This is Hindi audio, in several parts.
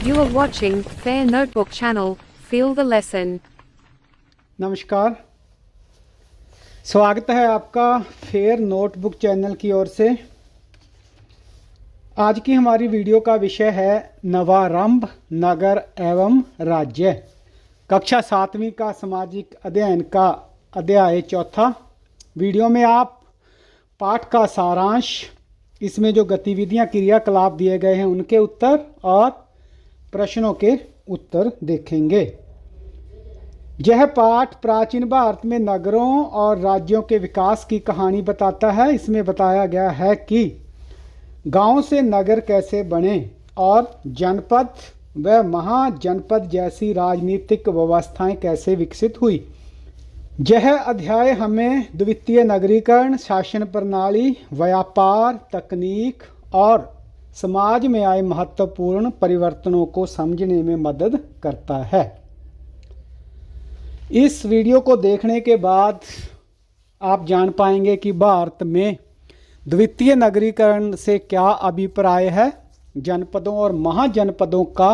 You are watching Fair Notebook channel. Feel the lesson. नमस्कार, स्वागत है आपका फेयर नोटबुक चैनल की ओर से। आज की हमारी वीडियो का विषय है नवारंभ नगर एवं राज्य, कक्षा 7वीं का सामाजिक अध्ययन का अध्याय 4। वीडियो में आप पाठ का सारांश, इसमें जो गतिविधियां क्रियाकलाप दिए गए हैं उनके उत्तर और प्रश्नों के उत्तर देखेंगे। यह पाठ प्राचीन भारत में नगरों और राज्यों के विकास की कहानी बताता है। इसमें बताया गया है कि गांव से नगर कैसे बने और जनपद व महाजनपद जैसी राजनीतिक व्यवस्थाएं कैसे विकसित हुई। यह अध्याय हमें द्वितीय नगरीकरण, शासन प्रणाली, व्यापार, तकनीक और समाज में आए महत्वपूर्ण परिवर्तनों को समझने में मदद करता है। इस वीडियो को देखने के बाद आप जान पाएंगे कि भारत में द्वितीय नगरीकरण से क्या अभिप्राय है, जनपदों और महाजनपदों का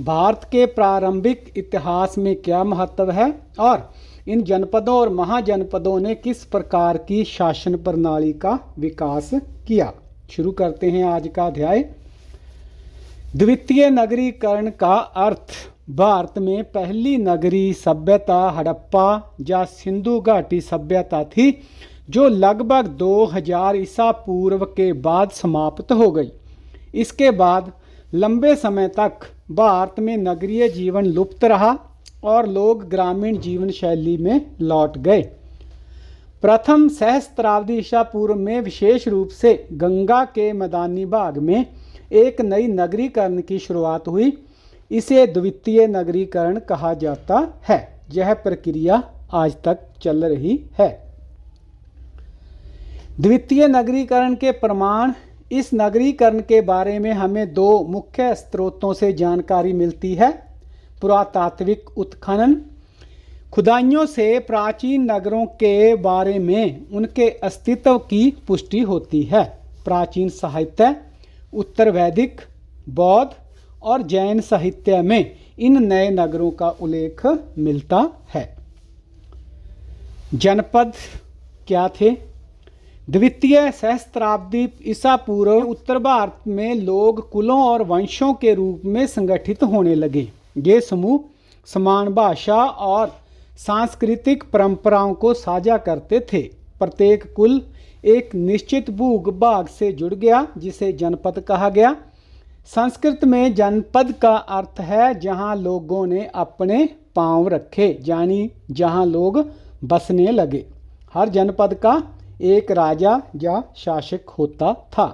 भारत के प्रारंभिक इतिहास में क्या महत्व है और इन जनपदों और महाजनपदों ने किस प्रकार की शासन प्रणाली का विकास किया। शुरू करते हैं आज का अध्याय। द्वितीय नगरीकरण का अर्थ भारत में पहली नगरीय सभ्यता हड़प्पा या सिंधु घाटी सभ्यता थी, जो लगभग 2000 ईसा पूर्व के बाद समाप्त हो गई। इसके बाद लंबे समय तक भारत में नगरीय जीवन लुप्त रहा और लोग ग्रामीण जीवन शैली में लौट गए। प्रथम सहस्त्राब्दी ईसा पूर्व में विशेष रूप से गंगा के मैदानी भाग में एक नई नगरीकरण की शुरुआत हुई। इसे द्वितीय नगरीकरण कहा जाता है। यह प्रक्रिया आज तक चल रही है। द्वितीय नगरीकरण के प्रमाण। इस नगरीकरण के बारे में हमें दो मुख्य स्रोतों से जानकारी मिलती है। पुरातात्विक उत्खनन, खुदाइयों से प्राचीन नगरों के बारे में उनके अस्तित्व की पुष्टि होती है। प्राचीन साहित्य, उत्तर वैदिक, बौद्ध और जैन साहित्य में इन नए नगरों का उल्लेख मिलता है। जनपद क्या थे? द्वितीय सहस्त्राब्दी ईसा पूर्व उत्तर भारत में लोग कुलों और वंशों के रूप में संगठित होने लगे। ये समूह समान भाषा और सांस्कृतिक परंपराओं को साझा करते थे। प्रत्येक कुल एक निश्चित भूभाग से जुड़ गया, जिसे जनपद कहा गया। संस्कृत में जनपद का अर्थ है जहां लोगों ने अपने पांव रखे, यानी जहां लोग बसने लगे। हर जनपद का एक राजा या शासक होता था।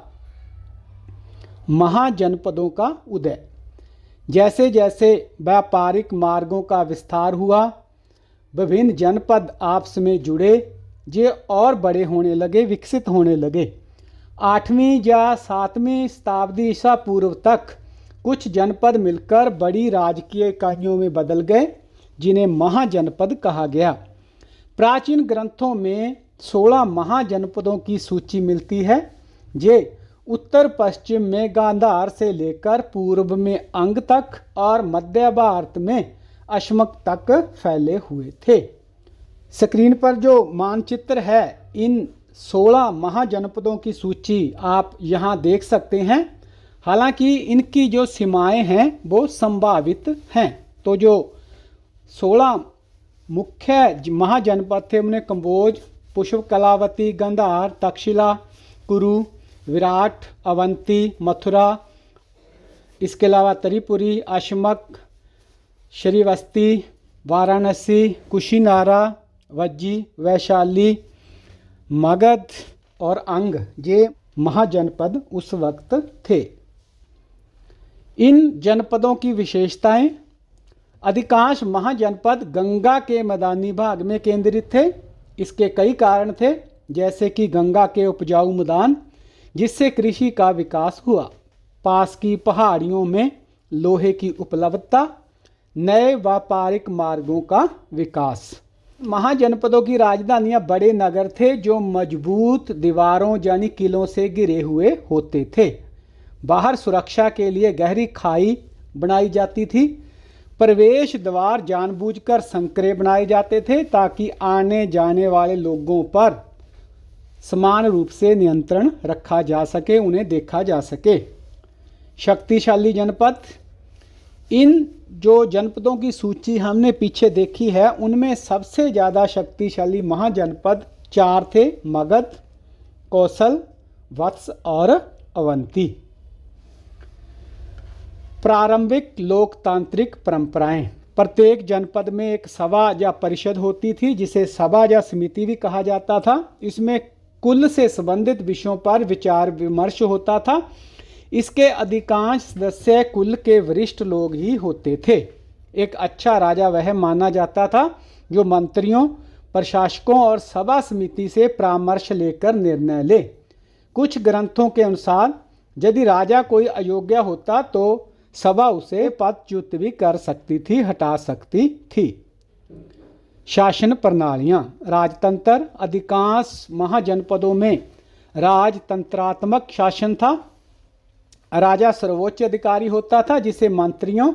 महाजनपदों का उदय। जैसे जैसे व्यापारिक मार्गों का विस्तार हुआ, विभिन्न जनपद आपस में जुड़े, ये और बड़े होने लगे, विकसित होने लगे। 8वीं या 7वीं शताब्दी ईसा पूर्व तक कुछ जनपद मिलकर बड़ी राजकीय इकाइयों में बदल गए, जिन्हें महाजनपद कहा गया। प्राचीन ग्रंथों में 16 महाजनपदों की सूची मिलती है। ये उत्तर पश्चिम में गांधार से लेकर पूर्व में अंग तक और मध्य भारत में अशमक तक फैले हुए थे। स्क्रीन पर जो मानचित्र है, इन 16 महाजनपदों की सूची आप यहाँ देख सकते हैं। हालांकि इनकी जो सीमाएं हैं वो संभावित हैं। तो जो 16 मुख्य महाजनपद थे उन्हें कंबोज, पुष्प कलावती, गांधार, तक्षशिला, कुरु, विराट, अवंती, मथुरा, इसके अलावा त्रिपुरी, अशमक, श्रीवस्ती, वाराणसी, कुशीनारा, वज्जी, वैशाली, मगध और अंग, ये महाजनपद उस वक्त थे। इन जनपदों की विशेषताएं। अधिकांश महाजनपद गंगा के मैदानी भाग में केंद्रित थे। इसके कई कारण थे, जैसे कि गंगा के उपजाऊ मैदान, जिससे कृषि का विकास हुआ। पास की पहाड़ियों में लोहे की उपलब्धता, नए व्यापारिक मार्गों का विकास। महाजनपदों की राजधानियां बड़े नगर थे जो मजबूत दीवारों यानी किलों से घिरे हुए होते थे। बाहर सुरक्षा के लिए गहरी खाई, बनाई जाती थी। प्रवेश द्वार जानबूझकर संकरे बनाए जाते थे ताकि आने जाने वाले लोगों पर समान रूप से नियंत्रण रखा जा सके, उन्हें देखा जा सके। शक्तिशाली जनपद, इन जो जनपदों की सूची हमने पीछे देखी है उनमें सबसे ज़्यादा शक्तिशाली महाजनपद 4 थे: मगध, कौशल, वत्स और अवंती। प्रारंभिक लोकतांत्रिक परंपराएं, प्रत्येक जनपद में एक सभा या परिषद होती थी जिसे सभा या समिति भी कहा जाता था। इसमें कुल से संबंधित विषयों पर विचार विमर्श होता था। इसके अधिकांश सदस्य कुल के वरिष्ठ लोग ही होते थे। एक अच्छा राजा वह माना जाता था जो मंत्रियों, प्रशासकों और सभा समिति से परामर्श लेकर निर्णय ले। कुछ ग्रंथों के अनुसार यदि राजा कोई अयोग्य होता तो सभा उसे पदच्युत भी कर सकती थी, हटा सकती थी। शासन प्रणालियां, राजतंत्र, अधिकांश महाजनपदों में राजतंत्रात्मक शासन था। राजा सर्वोच्च अधिकारी होता था जिसे मंत्रियों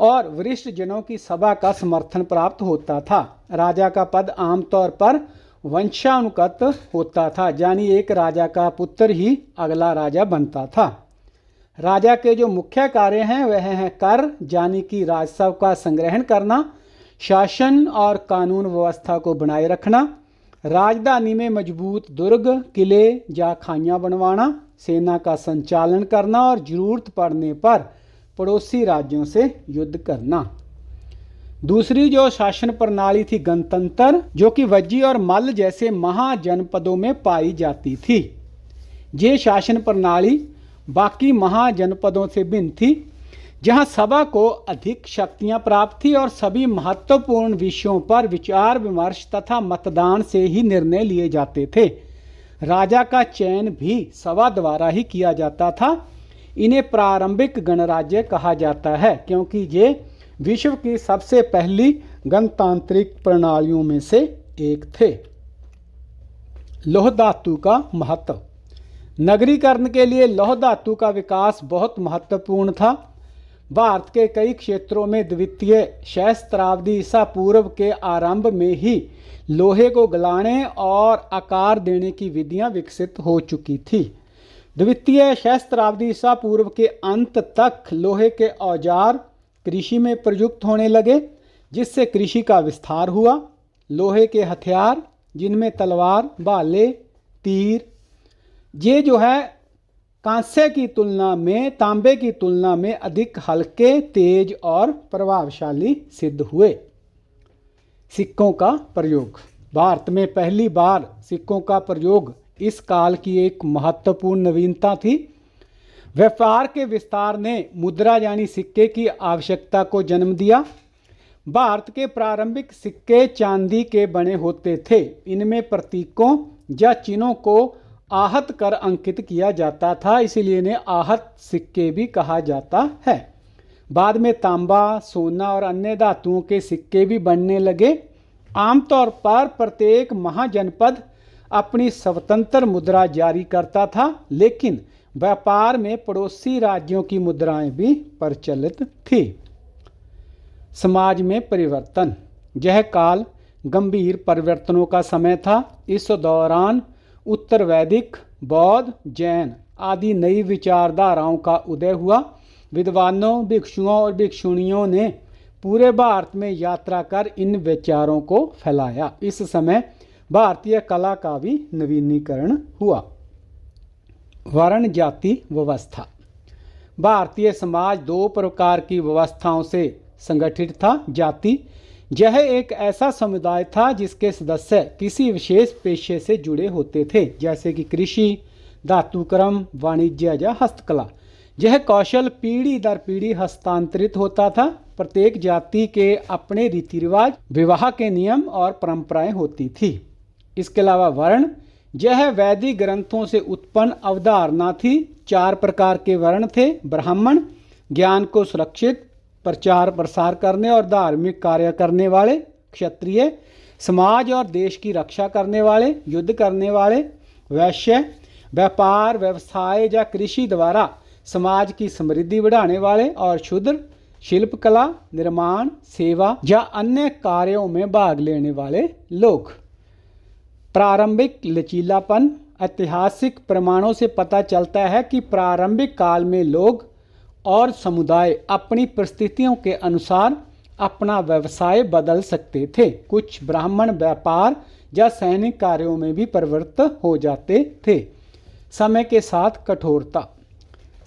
और वरिष्ठ जनों की सभा का समर्थन प्राप्त होता था। राजा का पद आमतौर पर वंशानुगत होता था, यानी एक राजा का पुत्र ही अगला राजा बनता था। राजा के जो मुख्य कार्य हैं वह हैं कर, यानी कि राजस्व का संग्रहण करना, शासन और कानून व्यवस्था को बनाए रखना, राजधानी में मजबूत दुर्ग, किले या खाइयाँ बनवाना, सेना का संचालन करना और जरूरत पड़ने पर पड़ोसी राज्यों से युद्ध करना। दूसरी जो शासन प्रणाली थी गणतंत्र, जो कि वज्जी और मल्ल जैसे महाजनपदों में पाई जाती थी। ये शासन प्रणाली बाकी महाजनपदों से भिन्न थी, जहां सभा को अधिक शक्तियां प्राप्त थी और सभी महत्वपूर्ण विषयों पर विचार विमर्श तथा मतदान से ही निर्णय लिए जाते थे। राजा का चयन भी सभा द्वारा ही किया जाता था। इन्हें प्रारंभिक गणराज्य कहा जाता है क्योंकि ये विश्व की सबसे पहली गणतांत्रिक प्रणालियों में से एक थे। लौह धातु का महत्व, नगरीकरण के लिए लौह धातु का विकास बहुत महत्वपूर्ण था। भारत के कई क्षेत्रों में द्वितीय सहस्त्राब्दी ईसा पूर्व के आरंभ में ही लोहे को गलाने और आकार देने की विधियां विकसित हो चुकी थी। द्वितीय सहस्त्राब्दी ईसा पूर्व के अंत तक लोहे के औजार कृषि में प्रयुक्त होने लगे, जिससे कृषि का विस्तार हुआ। लोहे के हथियार, जिनमें तलवार, भाले, तीर, ये जो है कांसे की तुलना में, तांबे की तुलना में अधिक हल्के, तेज और प्रभावशाली सिद्ध हुए। सिक्कों का प्रयोग, भारत में पहली बार सिक्कों का प्रयोग इस काल की एक महत्वपूर्ण नवीनता थी। व्यापार के विस्तार ने मुद्रा यानी सिक्के की आवश्यकता को जन्म दिया। भारत के प्रारंभिक सिक्के चांदी के बने होते थे। इनमें प्रतीकों या चिन्हों को आहत कर अंकित किया जाता था, इसलिए इन्हें आहत सिक्के भी कहा जाता है। बाद में तांबा, सोना और अन्य धातुओं के सिक्के भी बनने लगे। आमतौर पर प्रत्येक महाजनपद अपनी स्वतंत्र मुद्रा जारी करता था, लेकिन व्यापार में पड़ोसी राज्यों की मुद्राएं भी प्रचलित थी। समाज में परिवर्तन, यह काल गंभीर परिवर्तनों का समय था। इस दौरान उत्तर वैदिक, बौद्ध, जैन आदि नई विचारधाराओं का उदय हुआ। विद्वानों, भिक्षुओं और भिक्षुणियों ने पूरे भारत में यात्रा कर इन विचारों को फैलाया। इस समय भारतीय कला का भी नवीनीकरण हुआ। वर्ण जाति व्यवस्था, भारतीय समाज दो प्रकार की व्यवस्थाओं से संगठित था। जाति, यह एक ऐसा समुदाय था जिसके सदस्य किसी विशेष पेशे से जुड़े होते थे, जैसे कि कृषि, धातुक्रम, वाणिज्य या हस्तकला। यह कौशल पीढ़ी दर पीढ़ी हस्तांतरित होता था। प्रत्येक जाति के अपने रीति रिवाज, विवाह के नियम और परंपराएं होती थी। इसके अलावा वर्ण, यह वैदिक ग्रंथों से उत्पन्न अवधारणा थी। 4 प्रकार के वर्ण थे: ब्राह्मण, ज्ञान को सुरक्षित प्रचार प्रसार करने और धार्मिक कार्य करने वाले; क्षत्रिय, समाज और देश की रक्षा करने वाले, युद्ध करने वाले; वैश्य, व्यापार, व्यवसाय या कृषि द्वारा समाज की समृद्धि बढ़ाने वाले; और शूद्र, शिल्पकला, निर्माण, सेवा या अन्य कार्यों में भाग लेने वाले लोग। प्रारंभिक लचीलापन। ऐतिहासिक प्रमाणों से पता चलता है कि प्रारंभिक काल में लोग और समुदाय अपनी परिस्थितियों के अनुसार अपना व्यवसाय बदल सकते थे। कुछ ब्राह्मण व्यापार या सैनिक कार्यों में भी प्रवृत्त हो जाते थे। समय के साथ कठोरता।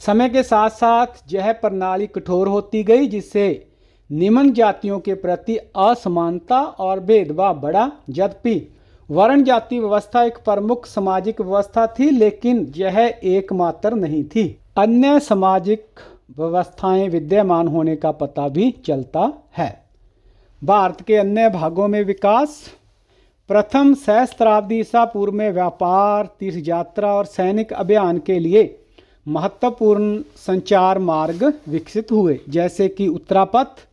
समय के साथ साथ यह प्रणाली कठोर होती गई, जिससे निम्न जातियों के प्रति असमानता और भेदभाव बढ़ा। यद्यपि वर्ण जाति व्यवस्था एक प्रमुख सामाजिक व्यवस्था थी, लेकिन यह एकमात्र नहीं थी। अन्य सामाजिक व्यवस्थाएं विद्यमान होने का पता भी चलता है। भारत के अन्य भागों में विकास। प्रथम सहस्त्राब्दी ईसा पूर्व में व्यापार, तीर्थ यात्रा और सैनिक अभियान के लिए महत्वपूर्ण संचार मार्ग विकसित हुए, जैसे कि उत्तरापथ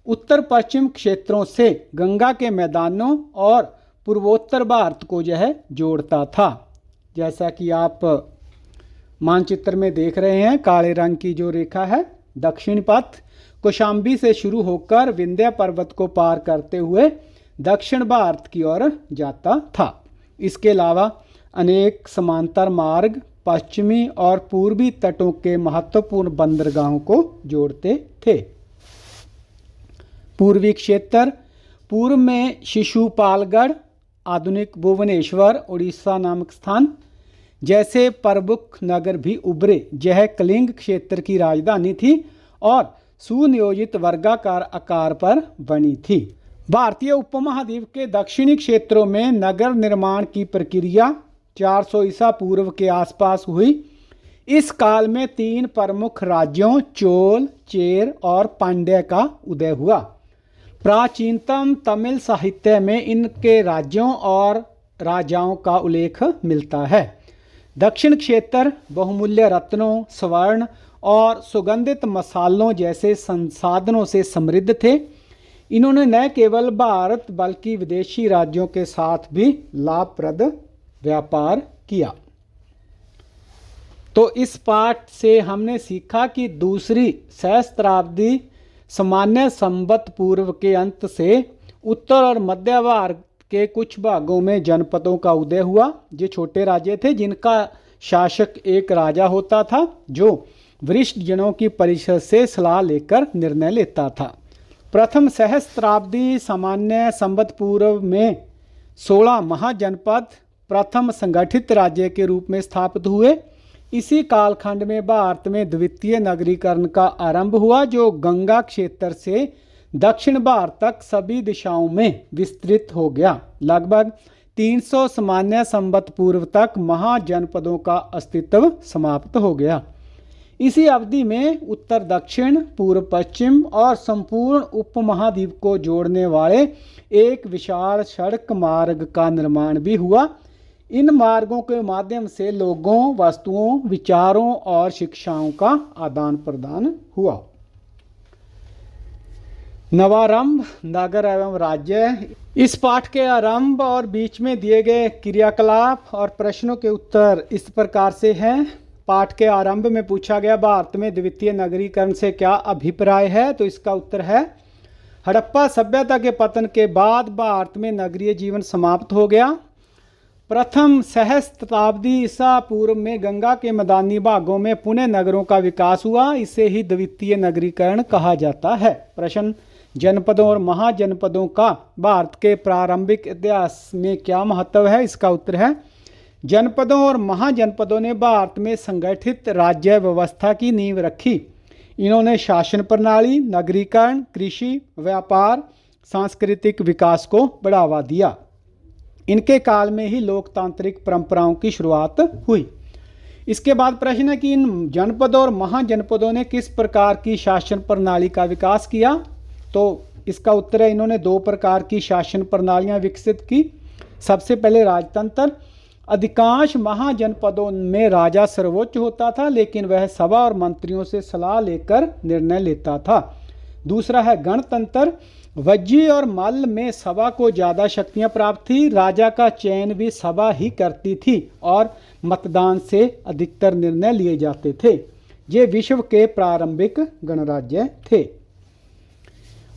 उत्तर पश्चिम क्षेत्रों से गंगा के मैदानों और पूर्वोत्तर भारत को यह जोड़ता था। जैसा कि आप मानचित्र में देख रहे हैं, काले रंग की जो रेखा है, दक्षिण पथ कौशाम्बी से शुरू होकर विंध्य पर्वत को पार करते हुए दक्षिण भारत की ओर जाता था। इसके अलावा अनेक समांतर मार्ग पश्चिमी और पूर्वी तटों के महत्वपूर्ण बंदरगाहों को जोड़ते थे। पूर्वी क्षेत्र। पूर्व में शिशुपालगढ़, आधुनिक भुवनेश्वर, उड़ीसा नामक स्थान जैसे प्रमुख नगर भी उभरे। यह कलिंग क्षेत्र की राजधानी थी और सुनियोजित वर्गाकार आकार पर बनी थी। भारतीय उपमहाद्वीप के दक्षिणी क्षेत्रों में नगर निर्माण की प्रक्रिया 400 ईसा पूर्व के आसपास हुई। इस काल में 3 प्रमुख राज्यों चोल, चेर और पांड्य का उदय हुआ। प्राचीनतम तमिल साहित्य में इनके राज्यों और राजाओं का उल्लेख मिलता है। दक्षिण क्षेत्र बहुमूल्य रत्नों, स्वर्ण और सुगंधित मसालों जैसे संसाधनों से समृद्ध थे। इन्होंने न केवल भारत बल्कि विदेशी राज्यों के साथ भी लाभप्रद व्यापार किया। तो इस पाठ से हमने सीखा कि दूसरी सहस्त्राब्दी सामान्य संवत पूर्व के अंत से उत्तर और मध्य भारत के कुछ भागों में जनपदों का उदय हुआ। ये छोटे राज्य थे जिनका शासक एक राजा होता था, जो वरिष्ठ जनों की परिषद से सलाह लेकर निर्णय लेता था। प्रथम सहस्त्राब्दी सामान्य संवत पूर्व में 16 महाजनपद प्रथम संगठित राज्य के रूप में स्थापित हुए। इसी कालखंड में भारत में द्वितीय नगरीकरण का आरंभ हुआ, जो गंगा क्षेत्र से दक्षिण भारत तक सभी दिशाओं में विस्तृत हो गया। लगभग 300 सामान्य संवत पूर्व तक महाजनपदों का अस्तित्व समाप्त हो गया। इसी अवधि में उत्तर दक्षिण, पूर्व पश्चिम और संपूर्ण उपमहाद्वीप को जोड़ने वाले एक विशाल सड़क मार्ग का निर्माण भी हुआ। इन मार्गों के माध्यम से लोगों, वस्तुओं, विचारों और शिक्षाओं का आदान प्रदान हुआ। नवारंभ, नगर एवं राज्य। इस पाठ के आरंभ और बीच में दिए गए क्रियाकलाप और प्रश्नों के उत्तर इस प्रकार से हैं। पाठ के आरंभ में पूछा गया, भारत में द्वितीय नगरीकरण से क्या अभिप्राय है? तो इसका उत्तर है, हड़प्पा सभ्यता के पतन के बाद भारत में नगरीय जीवन समाप्त हो गया। प्रथम सहस्त्राब्दी ईसा पूर्व में गंगा के मैदानी भागों में पुनः नगरों का विकास हुआ। इसे ही द्वितीय नगरीकरण कहा जाता है। प्रश्न, जनपदों और महाजनपदों का भारत के प्रारंभिक इतिहास में क्या महत्व है? इसका उत्तर है, जनपदों और महाजनपदों ने भारत में संगठित राज्य व्यवस्था की नींव रखी। इन्होंने शासन प्रणाली, नगरीकरण, कृषि, व्यापार, सांस्कृतिक विकास को बढ़ावा दिया। इनके काल में ही लोकतांत्रिक परंपराओं की शुरुआत हुई। इसके बाद प्रश्न है कि इन जनपदों और महाजनपदों ने किस प्रकार की शासन प्रणाली का विकास किया? तो इसका उत्तर है, इन्होंने 2 प्रकार की शासन प्रणालियां विकसित की। सबसे पहले राजतंत्र। अधिकांश महाजनपदों में राजा सर्वोच्च होता था, लेकिन वह सभा और मंत्रियों से सलाह लेकर निर्णय लेता था। दूसरा है गणतंत्र। वज्जी और मल्ल में सभा को ज़्यादा शक्तियां प्राप्त थी। राजा का चयन भी सभा ही करती थी और मतदान से अधिकतर निर्णय लिए जाते थे। ये विश्व के प्रारंभिक गणराज्य थे।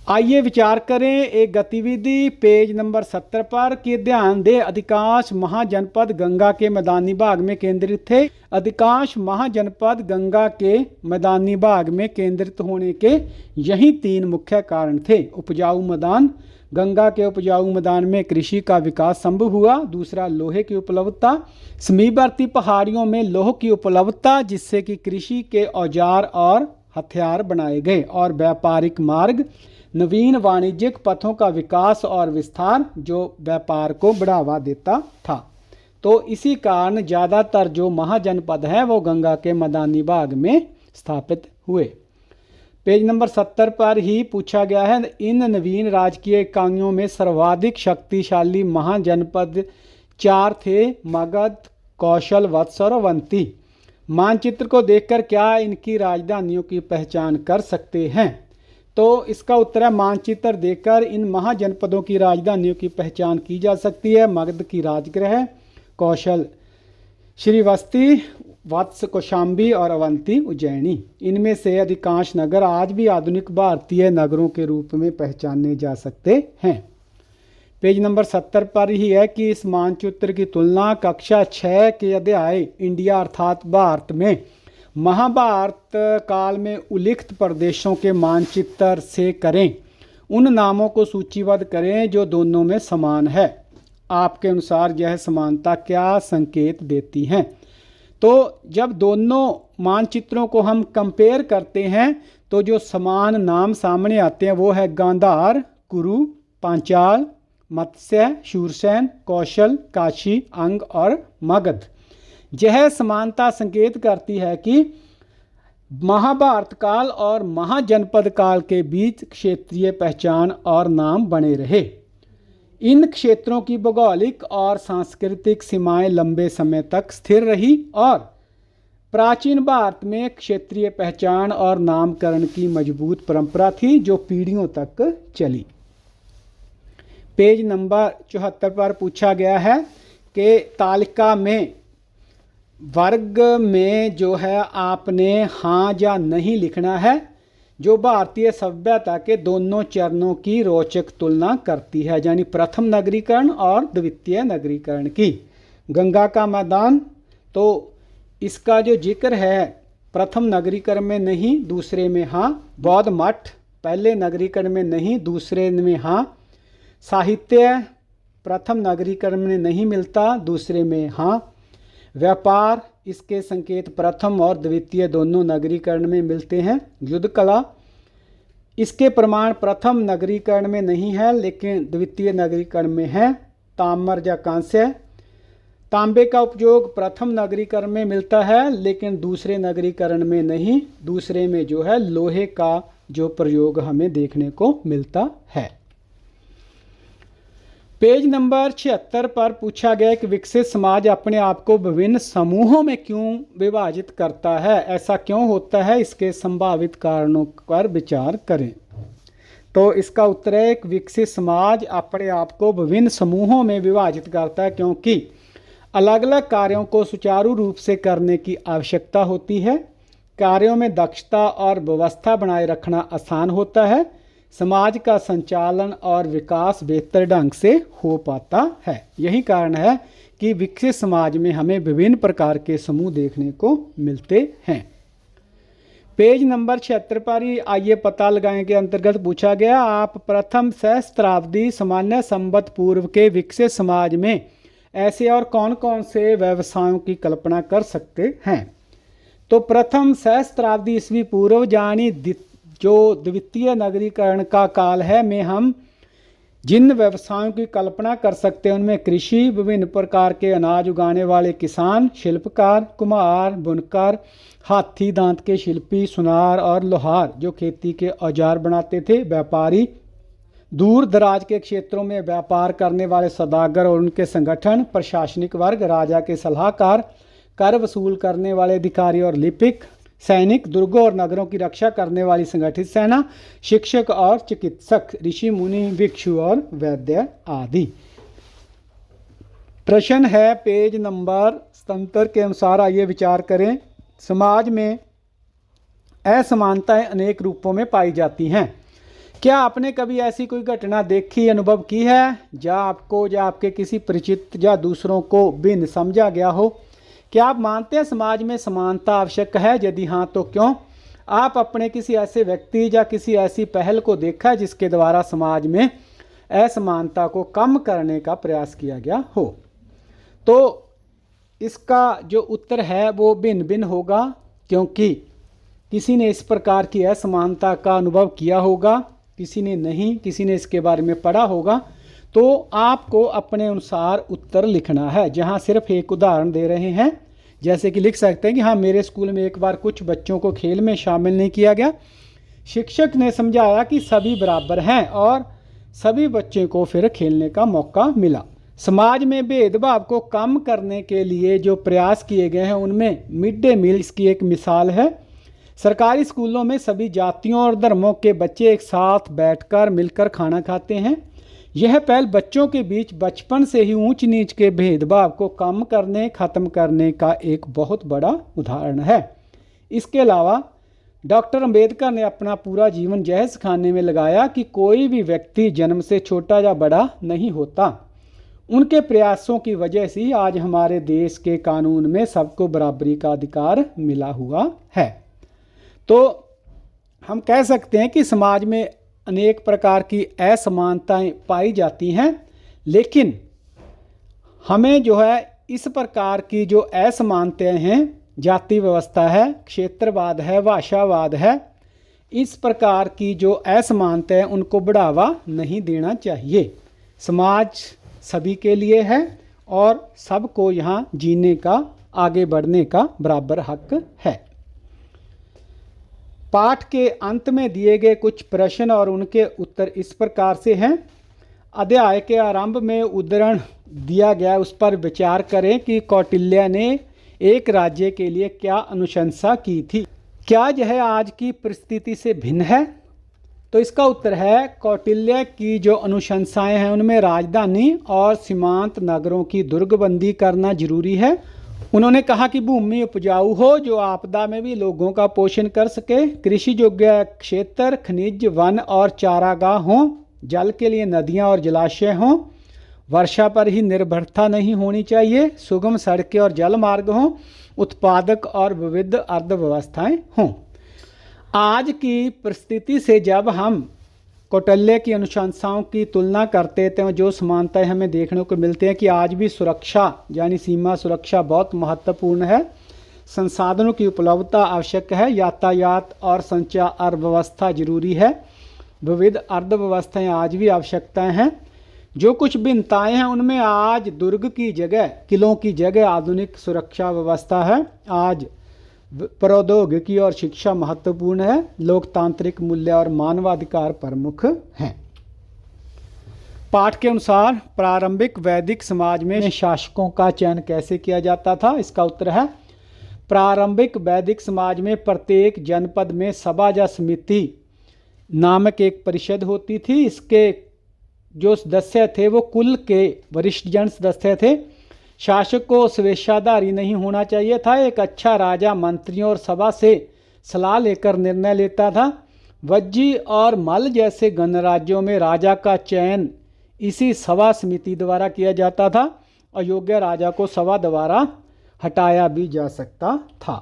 आइए विचार करें एक गतिविधि पेज नंबर 70 पर कि ध्यान दें अधिकांश महाजनपद गंगा के मैदानी भाग में केंद्रित थे। अधिकांश महाजनपद गंगा के मैदानी भाग में केंद्रित होने के यही 3 मुख्य कारण थे। उपजाऊ मैदान, गंगा के उपजाऊ मैदान में कृषि का विकास संभव हुआ। दूसरा, लोहे की उपलब्धता, समीपवर्ती पहाड़ियों में लोह की उपलब्धता जिससे कि कृषि के औजार और हथियार बनाए गए। और व्यापारिक मार्ग, नवीन वाणिज्यिक पथों का विकास और विस्तार जो व्यापार को बढ़ावा देता था। तो इसी कारण ज़्यादातर जो महाजनपद हैं वो गंगा के मैदानी भाग में स्थापित हुए। पेज नंबर 70 पर ही पूछा गया है, इन नवीन राजकीय इकाइयों में सर्वाधिक शक्तिशाली महाजनपद 4 थे, मगध, कौशल, वत्स और अवंती। मानचित्र को देखकर क्या इनकी राजधानियों की पहचान कर सकते हैं? तो इसका उत्तर है मानचित्र देखकर इन महाजनपदों की राजधानियों की पहचान की जा सकती है। मगध की राजगृह, कौशल श्रीवस्ती, वत्स कौशाम्बी और अवंती उज्जैनी। इनमें से अधिकांश नगर आज भी आधुनिक भारतीय नगरों के रूप में पहचाने जा सकते हैं। पेज नंबर 70 पर ही है कि इस मानचित्र की तुलना कक्षा 6 के अध्याय इंडिया अर्थात भारत में महाभारत काल में उल्लिखित प्रदेशों के मानचित्र से करें। उन नामों को सूचीबद्ध करें जो दोनों में समान है। आपके अनुसार यह समानता क्या संकेत देती हैं? तो जब दोनों मानचित्रों को हम कंपेयर करते हैं तो जो समान नाम सामने आते हैं वो है गांधार, कुरु, पांचाल, मत्स्य, शूरसेन, कौशल, काशी, अंग और मगध। यह समानता संकेत करती है कि महाभारत काल और महाजनपद काल के बीच क्षेत्रीय पहचान और नाम बने रहे। इन क्षेत्रों की भौगोलिक और सांस्कृतिक सीमाएं लंबे समय तक स्थिर रही और प्राचीन भारत में क्षेत्रीय पहचान और नामकरण की मजबूत परंपरा थी जो पीढ़ियों तक चली। पेज नंबर 74 पर पूछा गया है कि तालिका में वर्ग में जो है आपने हाँ या नहीं लिखना है जो भारतीय सभ्यता के दोनों चरणों की रोचक तुलना करती है, यानी प्रथम नगरीकरण और द्वितीय नगरीकरण की। गंगा का मैदान, तो इसका जो जिक्र है प्रथम नगरीकरण में नहीं दूसरे में हाँ। बौद्ध मठ पहले नगरीकरण में नहीं दूसरे में हाँ। साहित्य प्रथम नगरीकरण में नहीं मिलता दूसरे में हाँ। व्यापार, इसके संकेत प्रथम और द्वितीय दोनों नगरीकरण में मिलते हैं। युद्ध कला, इसके प्रमाण प्रथम नगरीकरण में नहीं है लेकिन द्वितीय नगरीकरण में है। ताम्र या कांस्य, तांबे का उपयोग प्रथम नगरीकरण में मिलता है लेकिन दूसरे नगरीकरण में नहीं। दूसरे में जो है लोहे का जो प्रयोग हमें देखने को मिलता है। पेज नंबर 76 पर पूछा गया कि विकसित समाज अपने आप को विभिन्न समूहों में क्यों विभाजित करता है, ऐसा क्यों होता है, इसके संभावित कारणों पर विचार करें। तो इसका उत्तर है कि विकसित समाज अपने आप को विभिन्न समूहों में विभाजित करता है क्योंकि अलग अलग कार्यों को सुचारू रूप से करने की आवश्यकता होती है। कार्यों में दक्षता और व्यवस्था बनाए रखना आसान होता है। समाज का संचालन और विकास बेहतर ढंग से हो पाता है। यही कारण है कि विकसित समाज में हमें विभिन्न प्रकार के समूह देखने को मिलते हैं। पेज नंबर 76 पर ही आइए पता लगाएं के अंतर्गत पूछा गया, आप प्रथम सहस्त्राब्दी सामान्य संवत पूर्व के विकसित समाज में ऐसे और कौन कौन से व्यवसायों की कल्पना कर सकते हैं। तो प्रथम सहस्त्राब्दी ईस्वी पूर्व यानी जो द्वितीय नगरीकरण का काल है में हम जिन व्यवसायों की कल्पना कर सकते हैं उनमें कृषि, विभिन्न प्रकार के अनाज उगाने वाले किसान, शिल्पकार, कुम्हार, बुनकर, हाथी दांत के शिल्पी, सुनार और लोहार जो खेती के औजार बनाते थे, व्यापारी, दूर दराज के क्षेत्रों में व्यापार करने वाले सौदागर और उनके संगठन, प्रशासनिक वर्ग, राजा के सलाहकार, कर वसूल करने वाले अधिकारी और लिपिक, सैनिक, दुर्गों और नगरों की रक्षा करने वाली संगठित सेना, शिक्षक और चिकित्सक, ऋषि मुनि, भिक्षु और वैद्य आदि। प्रश्न है पेज नंबर 77 के अनुसार आइए विचार करें। समाज में असमानताएं अनेक रूपों में पाई जाती हैं। क्या आपने कभी ऐसी कोई घटना देखी, अनुभव की है या आपको या आपके किसी परिचित या दूसरों को भिन्न समझा गया हो? क्या आप मानते हैं समाज में समानता आवश्यक है? यदि हाँ तो क्यों? आप अपने किसी ऐसे व्यक्ति या किसी ऐसी पहल को देखा है जिसके द्वारा समाज में असमानता को कम करने का प्रयास किया गया हो? तो इसका जो उत्तर है वो भिन्न भिन्न होगा, क्योंकि किसी ने इस प्रकार की असमानता का अनुभव किया होगा, किसी ने नहीं, किसी ने इसके बारे में पढ़ा होगा। तो आपको अपने अनुसार उत्तर लिखना है। जहाँ सिर्फ एक उदाहरण दे रहे हैं, जैसे कि लिख सकते हैं कि हाँ, मेरे स्कूल में एक बार कुछ बच्चों को खेल में शामिल नहीं किया गया, शिक्षक ने समझाया कि सभी बराबर हैं और सभी बच्चों को फिर खेलने का मौका मिला। समाज में भेदभाव को कम करने के लिए जो प्रयास किए गए हैं उनमें मिड डे मील इसकी एक मिसाल है। सरकारी स्कूलों में सभी जातियों और धर्मों के बच्चे एक साथ बैठकर मिलकर खाना खाते हैं। यह पहल बच्चों के बीच बचपन से ही ऊंच नीच के भेदभाव को कम करने, खत्म करने का एक बहुत बड़ा उदाहरण है। इसके अलावा डॉक्टर अंबेडकर ने अपना पूरा जीवन यह सिखाने में लगाया कि कोई भी व्यक्ति जन्म से छोटा या बड़ा नहीं होता। उनके प्रयासों की वजह से आज हमारे देश के कानून में सबको बराबरी का अधिकार मिला हुआ है। तो हम कह सकते हैं कि समाज में अनेक प्रकार की असमानताएं पाई जाती हैं, लेकिन हमें जो है इस प्रकार की जो असमानताएं हैं, जाति व्यवस्था है, क्षेत्रवाद है, भाषावाद है, इस प्रकार की जो असमानताएं उनको बढ़ावा नहीं देना चाहिए। समाज सभी के लिए है और सबको यहाँ जीने का, आगे बढ़ने का बराबर हक है। पाठ के अंत में दिए गए कुछ प्रश्न और उनके उत्तर इस प्रकार से हैं। अध्याय के आरंभ में उद्धरण दिया गया, उस पर विचार करें कि कौटिल्य ने एक राज्य के लिए क्या अनुशंसा की थी। क्या यह आज की परिस्थिति से भिन्न है? तो इसका उत्तर है, कौटिल्य की जो अनुशंसाएं हैं उनमें राजधानी और सीमांत नगरों की दुर्गबंदी करना जरूरी है। उन्होंने कहा कि भूमि उपजाऊ हो जो आपदा में भी लोगों का पोषण कर सके, कृषि योग्य क्षेत्र, खनिज, वन और चारागाह हों, जल के लिए नदियां और जलाशय हों, वर्षा पर ही निर्भरता नहीं होनी चाहिए, सुगम सड़कें और जल मार्ग हों, उत्पादक और विविध अर्थव्यवस्थाएं हों। आज की परिस्थिति से जब हम कौटिल्य की अनुशंसाओं की तुलना करते थे, जो समानताएं हमें देखने को मिलती हैं कि आज भी सुरक्षा यानी सीमा सुरक्षा बहुत महत्वपूर्ण है। संसाधनों की उपलब्धता आवश्यक है, यातायात और संचार व्यवस्था जरूरी है, विविध अर्थव्यवस्थाएं आज भी आवश्यकताएं हैं। जो कुछ भिन्नताएं हैं उनमें आज दुर्ग की जगह, किलों की जगह आधुनिक सुरक्षा व्यवस्था है। आज प्रौद्योगिकी और शिक्षा महत्वपूर्ण है, लोकतांत्रिक मूल्य और मानवाधिकार प्रमुख हैं। पाठ के अनुसार प्रारंभिक वैदिक समाज में शासकों का चयन कैसे किया जाता था? इसका उत्तर है, प्रारंभिक वैदिक समाज में प्रत्येक जनपद में सभा या समिति नामक एक परिषद होती थी। इसके जो सदस्य थे वो कुल के वरिष्ठ जन सदस्य थे। शासक को स्वेच्छाधारी नहीं होना चाहिए था। एक अच्छा राजा मंत्रियों और सभा से सलाह लेकर निर्णय लेता था। वज्जी और मल जैसे गणराज्यों में राजा का चयन इसी सभा समिति द्वारा किया जाता था। अयोग्य राजा को सभा द्वारा हटाया भी जा सकता था।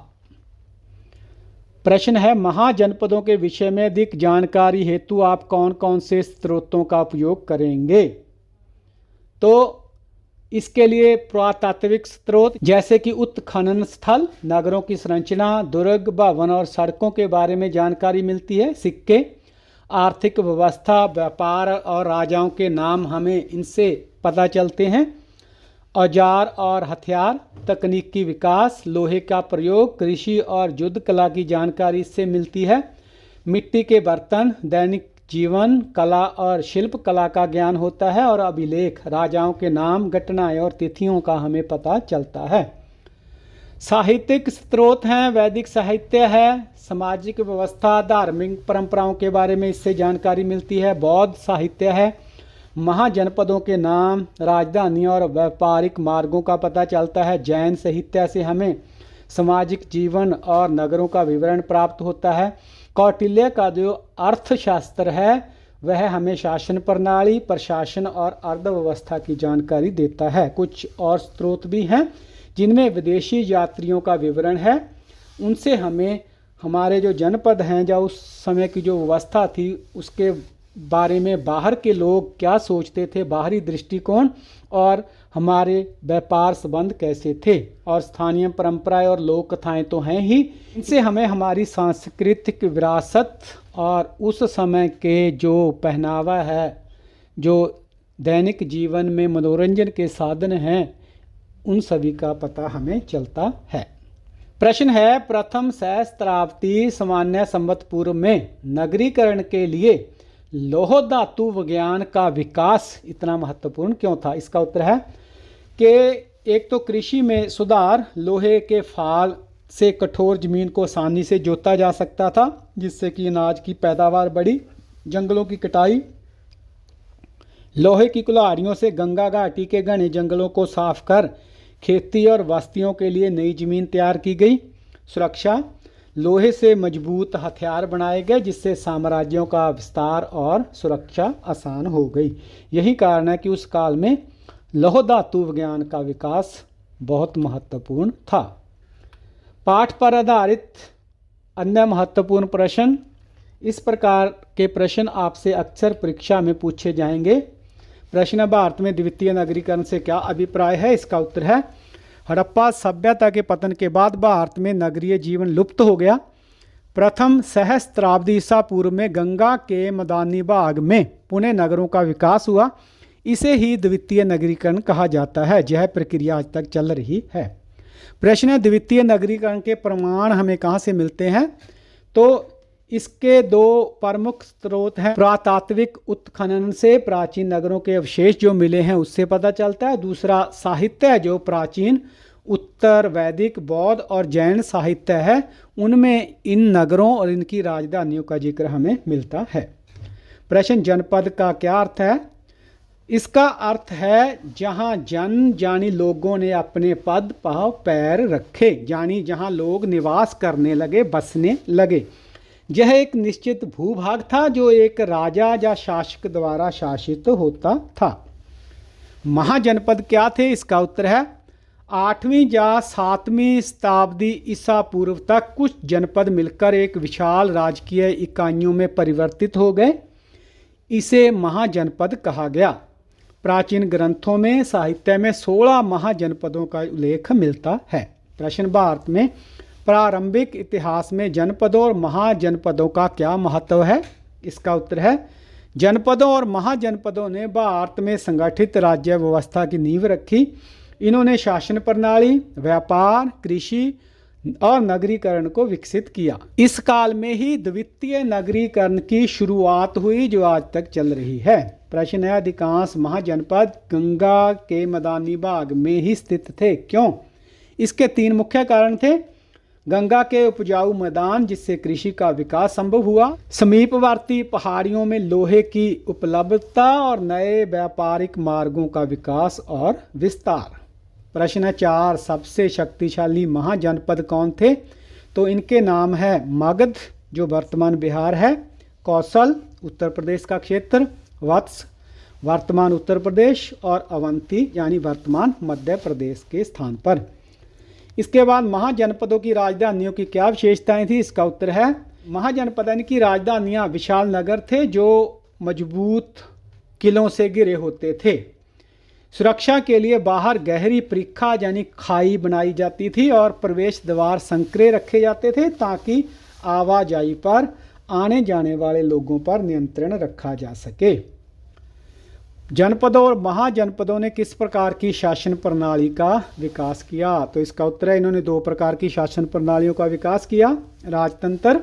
प्रश्न है, महाजनपदों के विषय में अधिक जानकारी हेतु आप कौन कौन से स्रोतों का उपयोग करेंगे? तो इसके लिए पुरातात्विक स्रोत जैसे कि उत्खनन स्थल, नगरों की संरचना, दुर्ग, भवन और सड़कों के बारे में जानकारी मिलती है। सिक्के, आर्थिक व्यवस्था, व्यापार और राजाओं के नाम हमें इनसे पता चलते हैं। औजार और हथियार, तकनीकी विकास, लोहे का प्रयोग, कृषि और युद्ध कला की जानकारी इससे मिलती है। मिट्टी के बर्तन, दैनिक जीवन, कला और शिल्प कला का ज्ञान होता है। और अभिलेख, राजाओं के नाम, घटनाएं और तिथियों का हमें पता चलता है। साहित्यिक स्रोत हैं, वैदिक साहित्य है, सामाजिक व्यवस्था, धार्मिक परंपराओं के बारे में इससे जानकारी मिलती है। बौद्ध साहित्य है, महाजनपदों के नाम, राजधानी और व्यापारिक मार्गों का पता चलता है। जैन साहित्य से हमें सामाजिक जीवन और नगरों का विवरण प्राप्त होता है। कौटिल्य का जो अर्थशास्त्र है वह हमें शासन प्रणाली, प्रशासन और अर्थव्यवस्था की जानकारी देता है। कुछ और स्रोत भी हैं जिनमें विदेशी यात्रियों का विवरण है। उनसे हमें हमारे जो जनपद हैं या उस समय की जो व्यवस्था थी उसके बारे में बाहर के लोग क्या सोचते थे, बाहरी दृष्टिकोण और हमारे व्यापार संबंध कैसे थे, और स्थानीय परंपराएं और लोक कथाएं तो हैं ही। इनसे हमें हमारी सांस्कृतिक विरासत और उस समय के जो पहनावा है, जो दैनिक जीवन में मनोरंजन के साधन हैं, उन सभी का पता हमें चलता है। प्रश्न है, प्रथम सहस्त्राब्दी सामान्य संवत पूर्व में नगरीकरण के लिए लौह धातु विज्ञान का विकास इतना महत्वपूर्ण क्यों था? इसका उत्तर है कि एक तो कृषि में सुधार, लोहे के फाल से कठोर जमीन को आसानी से जोता जा सकता था जिससे कि अनाज की पैदावार बढ़ी। जंगलों की कटाई, लोहे की कुल्हाड़ियों से गंगा घाटी के घने जंगलों को साफ कर खेती और बस्तियों के लिए नई जमीन तैयार की गई। सुरक्षा, लोहे से मजबूत हथियार बनाए गए जिससे साम्राज्यों का विस्तार और सुरक्षा आसान हो गई। यही कारण है कि उस काल में लौह धातु विज्ञान का विकास बहुत महत्वपूर्ण था। पाठ पर आधारित अन्य महत्वपूर्ण प्रश्न। इस प्रकार के प्रश्न आपसे अक्सर परीक्षा में पूछे जाएंगे। प्रश्न, भारत में द्वितीय नगरीकरण से क्या अभिप्राय है? इसका उत्तर है, हड़प्पा सभ्यता के पतन के बाद भारत में नगरीय जीवन लुप्त हो गया। प्रथम सहस्त्राब्दी ईसा पूर्व में गंगा के मैदानी भाग में पुणे नगरों का विकास हुआ। इसे ही द्वितीय नगरीकरण कहा जाता है। यह प्रक्रिया आज तक चल रही है। प्रश्न, द्वितीय नगरीकरण के प्रमाण हमें कहाँ से मिलते हैं? तो इसके दो प्रमुख स्रोत हैं। पुरातात्विक उत्खनन से प्राचीन नगरों के अवशेष जो मिले हैं उससे पता चलता है। दूसरा साहित्य है, जो प्राचीन उत्तर वैदिक, बौद्ध और जैन साहित्य है, उनमें इन नगरों और इनकी राजधानियों का जिक्र हमें मिलता है। प्रश्न, जनपद का क्या अर्थ है? इसका अर्थ है जहाँ जन यानी लोगों ने अपने पद पांव पैर रखे, यानी जहाँ लोग निवास करने लगे, बसने लगे। यह एक निश्चित भूभाग था जो एक राजा या शासक द्वारा शासित होता था। महाजनपद क्या थे? इसका उत्तर है, 8वीं या 7वीं शताब्दी ईसा पूर्व तक कुछ जनपद मिलकर एक विशाल राजकीय इकाइयों में परिवर्तित हो गए। इसे महाजनपद कहा गया। प्राचीन ग्रंथों में, साहित्य में 16 महाजनपदों का उल्लेख मिलता है। प्रश्न, भारत में प्रारंभिक इतिहास में जनपदों और महाजनपदों का क्या महत्व है? इसका उत्तर है, जनपदों और महाजनपदों ने भारत में संगठित राज्य व्यवस्था की नींव रखी। इन्होंने शासन प्रणाली, व्यापार, कृषि और नगरीकरण को विकसित किया। इस काल में ही द्वितीय नगरीकरण की शुरुआत हुई जो आज तक चल रही है। प्रश्न है, अधिकांश महाजनपद गंगा के मैदानी भाग में ही स्थित थे, क्यों? इसके 3 मुख्य कारण थे। गंगा के उपजाऊ मैदान जिससे कृषि का विकास संभव हुआ, समीपवर्ती पहाड़ियों में लोहे की उपलब्धता और नए व्यापारिक मार्गों का विकास और विस्तार। प्रश्न 4, सबसे शक्तिशाली महाजनपद कौन थे? तो इनके नाम है मगध जो वर्तमान बिहार है, कौशल उत्तर प्रदेश का क्षेत्र, वत्स वर्तमान उत्तर प्रदेश और अवंती यानी वर्तमान मध्य प्रदेश के स्थान पर। इसके बाद महाजनपदों की राजधानियों की क्या विशेषताएं थी? इसका उत्तर है, महाजनपद की राजधानियां विशाल नगर थे जो मजबूत किलों से घिरे होते थे। सुरक्षा के लिए बाहर गहरी परिखा यानी खाई बनाई जाती थी और प्रवेश द्वार संकरे रखे जाते थे ताकि आवाजाही पर आने जाने वाले लोगों पर नियंत्रण रखा जा सके। जनपदों और महाजनपदों ने किस प्रकार की शासन प्रणाली का विकास किया? तो इसका उत्तर है, इन्होंने 2 प्रकार की शासन प्रणालियों का विकास किया। राजतंत्र,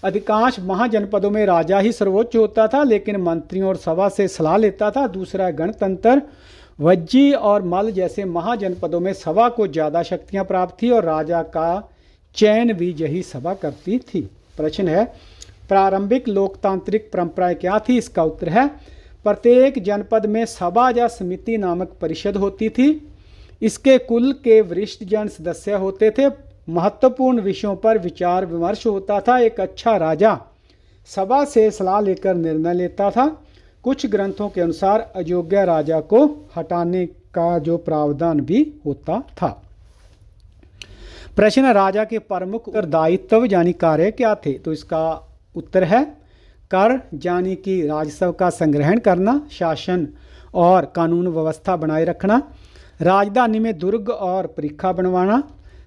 अधिकांश महाजनपदों में राजा ही सर्वोच्च होता था लेकिन मंत्रियों और सभा से सलाह लेता था। दूसरा गणतंत्र, वज्जी और मल जैसे महाजनपदों में सभा को ज़्यादा शक्तियाँ प्राप्त थी और राजा का चयन भी यही सभा करती थी। प्रश्न है, प्रारंभिक लोकतांत्रिक परंपराएं क्या थी? इसका उत्तर है, प्रत्येक जनपद में सभा या समिति नामक परिषद होती थी। इसके कुल के वरिष्ठ जन सदस्य होते थे। महत्वपूर्ण विषयों पर विचार विमर्श होता था। एक अच्छा राजा सभा से सलाह लेकर निर्णय लेता था। कुछ ग्रंथों के अनुसार अयोग्य राजा को हटाने का जो प्रावधान भी होता था। प्रश्न, राजा के प्रमुख उत्तरदायित्व यानी कार्य क्या थे? तो इसका उत्तर है कर यानी कि राजस्व का संग्रहण करना, शासन और कानून व्यवस्था बनाए रखना, राजधानी में दुर्ग और परीखा बनवाना,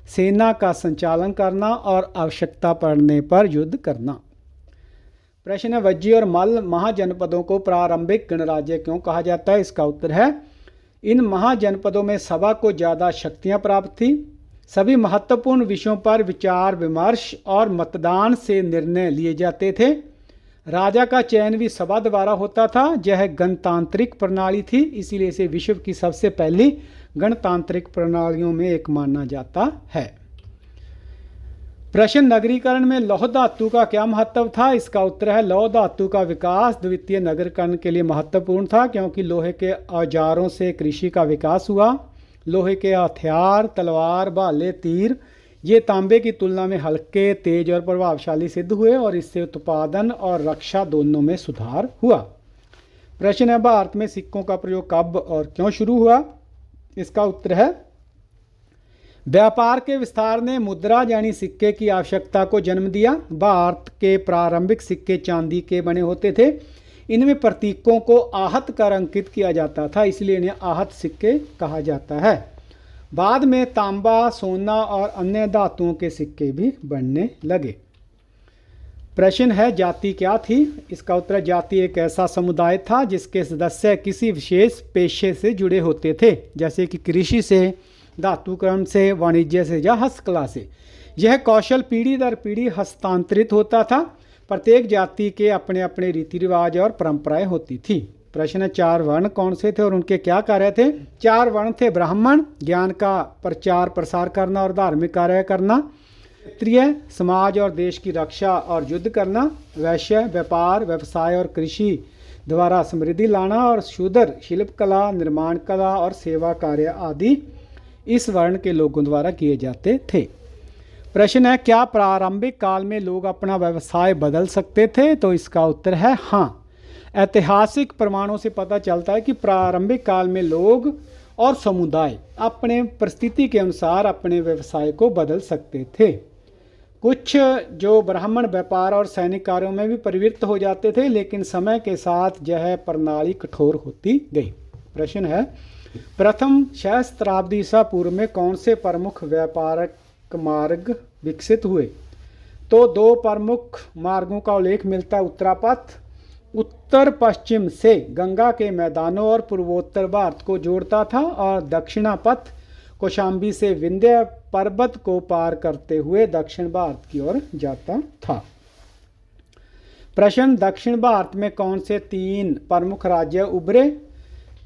सेना का संचालन करना और आवश्यकता पड़ने पर युद्ध करना। प्रश्न है, वज्जी और मल्ल महाजनपदों को प्रारंभिक गणराज्य क्यों कहा जाता है? इसका उत्तर है इन महाजनपदों में सभा को ज़्यादा शक्तियां प्राप्त थी। सभी महत्वपूर्ण विषयों पर विचार विमर्श और मतदान से निर्णय लिए जाते थे। राजा का चयन भी सभा द्वारा होता था। यह गणतांत्रिक प्रणाली थी, इसीलिए इसे विश्व की सबसे पहली गणतांत्रिक प्रणालियों में एक माना जाता है। प्रश्न, नगरीकरण में लौह धातु का क्या महत्व था? इसका उत्तर है लौह धातु का विकास द्वितीय नगरीकरण के लिए महत्वपूर्ण था, क्योंकि लोहे के औजारों से कृषि का विकास हुआ। लोहे के हथियार, तलवार, भाले, तीर ये तांबे की तुलना में हल्के, तेज और प्रभावशाली सिद्ध हुए और इससे उत्पादन और रक्षा दोनों में सुधार हुआ। प्रश्न है, भारत में सिक्कों का प्रयोग कब और क्यों शुरू हुआ? इसका उत्तर है व्यापार के विस्तार ने मुद्रा यानी सिक्के की आवश्यकता को जन्म दिया। भारत के प्रारंभिक सिक्के चांदी के बने होते थे। इनमें प्रतीकों को आहत कर अंकित किया जाता था, इसलिए इन्हें आहत सिक्के कहा जाता है। बाद में तांबा, सोना और अन्य धातुओं के सिक्के भी बनने लगे। प्रश्न है, जाति क्या थी? इसका उत्तर, जाति एक ऐसा समुदाय था जिसके सदस्य किसी विशेष पेशे से जुड़े होते थे, जैसे कि कृषि से, धातु कर्म से, वाणिज्य से या हस्तकला से। यह कौशल पीढ़ी दर पीढ़ी हस्तांतरित होता था। प्रत्येक जाति के अपने अपने रीति रिवाज और परंपराएं होती थी। प्रश्न, 4 वर्ण कौन से थे और उनके क्या कार्य थे? 4 वर्ण थे ब्राह्मण, ज्ञान का प्रचार प्रसार करना और धार्मिक कार्य करना। क्षत्रिय, समाज और देश की रक्षा और युद्ध करना। वैश्य, व्यापार व्यवसाय और कृषि द्वारा समृद्धि लाना। और शूद्र, शिल्पकला, निर्माण कला और सेवा कार्य आदि इस वर्ण के लोगों द्वारा किए जाते थे। प्रश्न है, क्या प्रारंभिक काल में लोग अपना व्यवसाय बदल सकते थे? तो इसका उत्तर है हाँ। ऐतिहासिक प्रमाणों से पता चलता है कि प्रारंभिक काल में लोग और समुदाय अपने परिस्थिति के अनुसार अपने व्यवसाय को बदल सकते थे। कुछ जो ब्राह्मण व्यापार और सैनिक कार्यों में भी परिवृत्त हो जाते थे, लेकिन समय के साथ यह प्रणाली कठोर होती गई। प्रश्न है, प्रथम सहस्त्राब्दी ईसा पूर्व में कौन से प्रमुख व्यापारिक मार्ग विकसित हुए? तो 2 प्रमुख मार्गों का उल्लेख मिलता है। उत्तरापथ उत्तर पश्चिम से गंगा के मैदानों और पूर्वोत्तर भारत को जोड़ता था, और दक्षिणापथ कौशाम्बी से विंध्य पर्वत को पार करते हुए दक्षिण भारत की ओर जाता था। प्रश्न, दक्षिण भारत में कौन से 3 प्रमुख राज्य उभरे?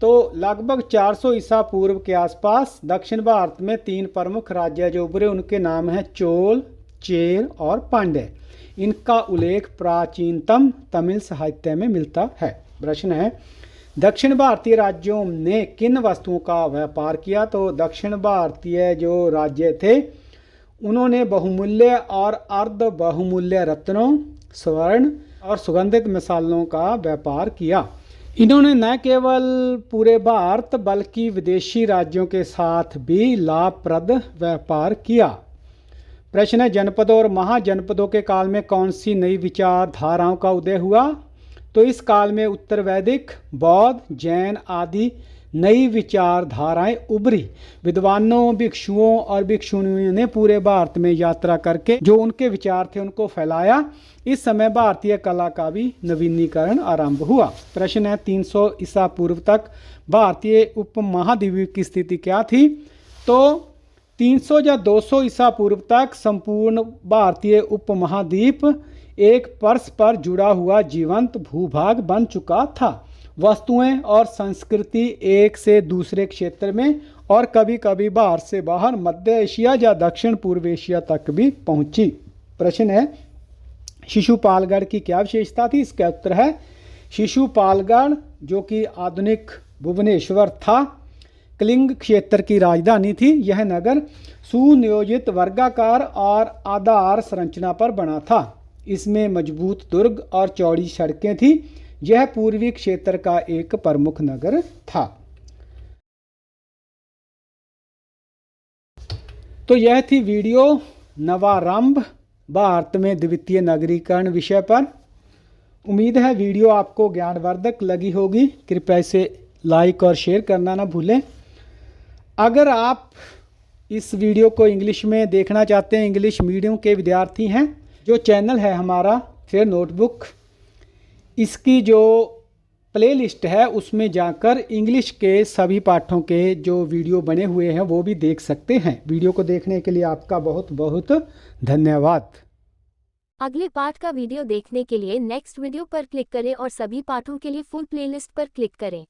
तो लगभग 400 ईसा पूर्व के आसपास दक्षिण भारत में 3 प्रमुख राज्य जो उभरे, उनके नाम हैं चोल, चेर और पांड्य। इनका उल्लेख प्राचीनतम तमिल साहित्य में मिलता है। प्रश्न है, दक्षिण भारतीय राज्यों ने किन वस्तुओं का व्यापार किया? तो दक्षिण भारतीय जो राज्य थे उन्होंने बहुमूल्य और अर्ध बहुमूल्य रत्नों, स्वर्ण और सुगंधित मसालों का व्यापार किया। इन्होंने न केवल पूरे भारत बल्कि विदेशी राज्यों के साथ भी लाभप्रद व्यापार किया। प्रश्न है, जनपदों और महाजनपदों के काल में कौन सी नई विचारधाराओं का उदय हुआ? तो इस काल में उत्तर वैदिक, बौद्ध, जैन आदि नई विचारधाराएं उभरी। विद्वानों, भिक्षुओं और भिक्षुणियों ने पूरे भारत में यात्रा करके जो उनके विचार थे उनको फैलाया। इस समय भारतीय कला का भी नवीनीकरण आरंभ हुआ। प्रश्न है, 300 ईसा पूर्व तक भारतीय उपमहाद्वीप की स्थिति क्या थी? तो 300 या 200 ईसा पूर्व तक संपूर्ण भारतीय उपमहाद्वीप एक परस्पर जुड़ा हुआ जीवंत भूभाग बन चुका था। वस्तुएं और संस्कृति एक से दूसरे क्षेत्र में और कभी कभी भारत से बाहर मध्य एशिया या दक्षिण पूर्व एशिया तक भी पहुंची। प्रश्न है, शिशुपालगढ़ की क्या विशेषता थी? इसका उत्तर है शिशुपालगढ़ जो कि आधुनिक भुवनेश्वर था, कलिंग क्षेत्र की राजधानी थी। यह नगर सुनियोजित वर्गाकार और आधार संरचना पर बना था। इसमें मजबूत दुर्ग और चौड़ी सड़कें थी। यह पूर्वी क्षेत्र का एक प्रमुख नगर था। तो यह थी वीडियो नवारंभ भारत में द्वितीय नगरीकरण विषय पर। उम्मीद है वीडियो आपको ज्ञानवर्धक लगी होगी। कृपया इसे लाइक और शेयर करना ना भूलें। अगर आप इस वीडियो को इंग्लिश में देखना चाहते हैं, इंग्लिश मीडियम के विद्यार्थी हैं, जो चैनल है हमारा फेयर नोटबुक, इसकी जो प्लेलिस्ट है उसमें जाकर इंग्लिश के सभी पाठों के जो वीडियो बने हुए हैं वो भी देख सकते हैं। वीडियो को देखने के लिए आपका बहुत बहुत धन्यवाद। अगले पाठ का वीडियो देखने के लिए नेक्स्ट वीडियो पर क्लिक करें और सभी पाठों के लिए फुल प्लेलिस्ट पर क्लिक करें।